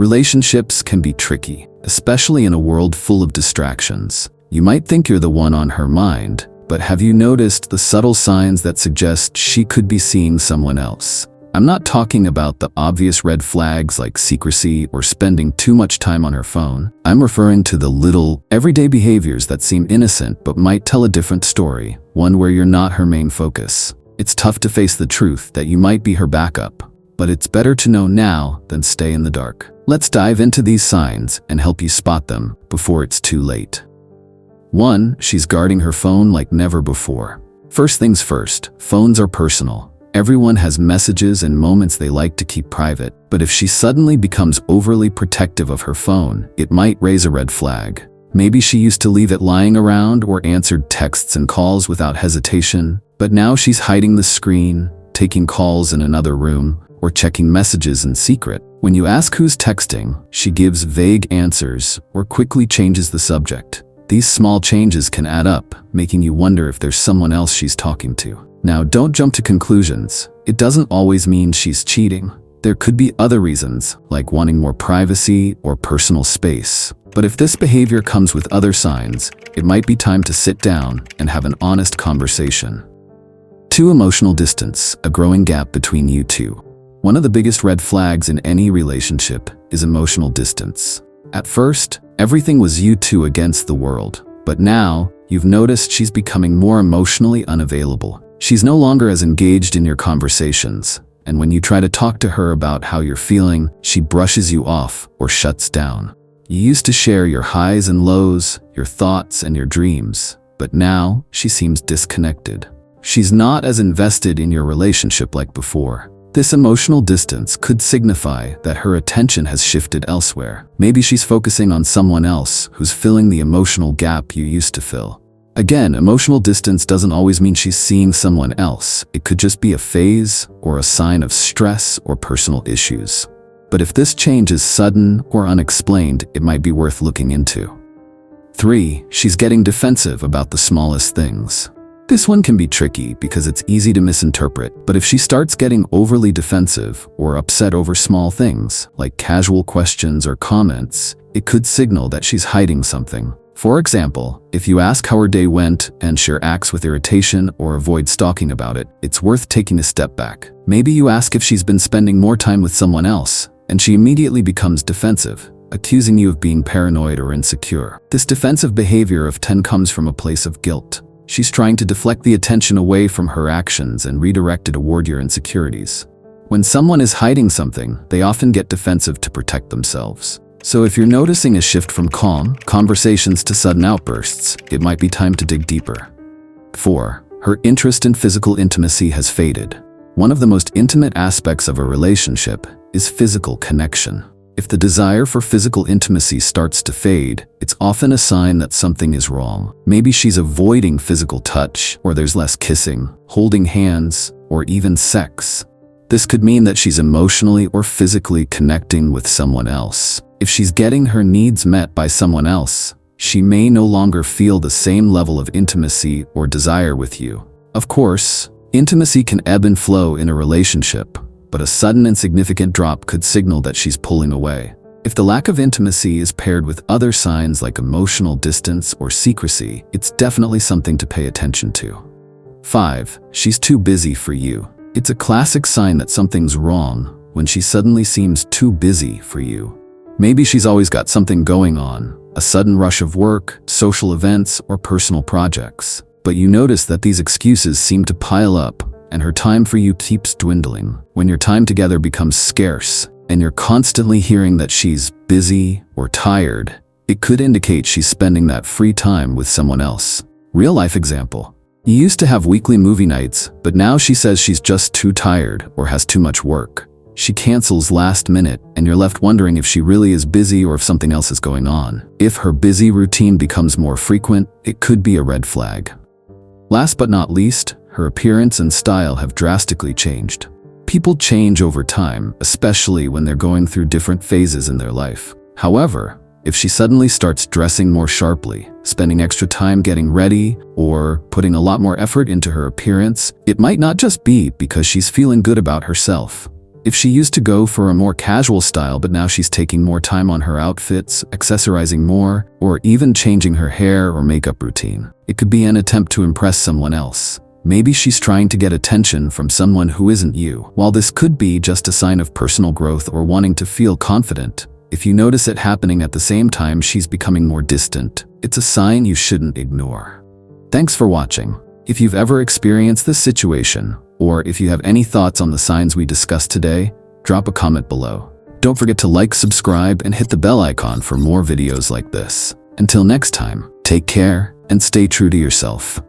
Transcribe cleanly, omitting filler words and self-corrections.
Relationships can be tricky, especially in a world full of distractions. You might think you're the one on her mind, but have you noticed the subtle signs that suggest she could be seeing someone else? I'm not talking about the obvious red flags like secrecy or spending too much time on her phone. I'm referring to the little, everyday behaviors that seem innocent but might tell a different story, one where you're not her main focus. It's tough to face the truth that you might be her backup, but it's better to know now than stay in the dark. Let's dive into these signs and help you spot them before it's too late. 1. She's guarding her phone like never before. First things first, phones are personal. Everyone has messages and moments they like to keep private, but if she suddenly becomes overly protective of her phone, it might raise a red flag. Maybe she used to leave it lying around or answered texts and calls without hesitation, but now she's hiding the screen, taking calls in another room, or checking messages in secret. When you ask who's texting, she gives vague answers or quickly changes the subject. These small changes can add up, making you wonder if there's someone else she's talking to. Now, don't jump to conclusions. It doesn't always mean she's cheating. There could be other reasons, like wanting more privacy or personal space. But if this behavior comes with other signs, it might be time to sit down and have an honest conversation. 2. Emotional distance, a growing gap between you two. One of the biggest red flags in any relationship is emotional distance. At first, everything was you two against the world. But now, you've noticed she's becoming more emotionally unavailable. She's no longer as engaged in your conversations, and when you try to talk to her about how you're feeling, she brushes you off or shuts down. You used to share your highs and lows, your thoughts and your dreams, but now she seems disconnected. She's not as invested in your relationship like before. This emotional distance could signify that her attention has shifted elsewhere. Maybe she's focusing on someone else who's filling the emotional gap you used to fill. Again, emotional distance doesn't always mean she's seeing someone else. It could just be a phase or a sign of stress or personal issues. But if this change is sudden or unexplained, it might be worth looking into. 3. She's getting defensive about the smallest things. This one can be tricky because it's easy to misinterpret, but if she starts getting overly defensive or upset over small things, like casual questions or comments, it could signal that she's hiding something. For example, if you ask how her day went and she acts with irritation or avoids talking about it, it's worth taking a step back. Maybe you ask if she's been spending more time with someone else, and she immediately becomes defensive, accusing you of being paranoid or insecure. This defensive behavior often comes from a place of guilt. She's trying to deflect the attention away from her actions and redirect it toward your insecurities. When someone is hiding something, they often get defensive to protect themselves. So if you're noticing a shift from calm conversations to sudden outbursts, it might be time to dig deeper. 4. Her interest in physical intimacy has faded. One of the most intimate aspects of a relationship is physical connection. If the desire for physical intimacy starts to fade, it's often a sign that something is wrong. Maybe she's avoiding physical touch, or there's less kissing, holding hands, or even sex. This could mean that she's emotionally or physically connecting with someone else. If she's getting her needs met by someone else, she may no longer feel the same level of intimacy or desire with you. Of course, intimacy can ebb and flow in a relationship, but a sudden and significant drop could signal that she's pulling away. If the lack of intimacy is paired with other signs like emotional distance or secrecy, it's definitely something to pay attention to. 5. She's too busy for you. It's a classic sign that something's wrong when she suddenly seems too busy for you. Maybe she's always got something going on, a sudden rush of work, social events, or personal projects. But you notice that these excuses seem to pile up, and her time for you keeps dwindling. When your time together becomes scarce, and you're constantly hearing that she's busy or tired, it could indicate she's spending that free time with someone else. Real-life example. You used to have weekly movie nights, but now she says she's just too tired or has too much work. She cancels last minute, and you're left wondering if she really is busy or if something else is going on. If her busy routine becomes more frequent, it could be a red flag. Last but not least, her appearance and style have drastically changed. People change over time, especially when they're going through different phases in their life. However, if she suddenly starts dressing more sharply, spending extra time getting ready, or putting a lot more effort into her appearance, it might not just be because she's feeling good about herself. If she used to go for a more casual style but now she's taking more time on her outfits, accessorizing more, or even changing her hair or makeup routine, it could be an attempt to impress someone else. Maybe she's trying to get attention from someone who isn't you. While this could be just a sign of personal growth or wanting to feel confident, if you notice it happening at the same time she's becoming more distant, it's a sign you shouldn't ignore. Thanks for watching. If you've ever experienced this situation, or if you have any thoughts on the signs we discussed today, drop a comment below. Don't forget to like, subscribe, and hit the bell icon for more videos like this. Until next time, take care and stay true to yourself.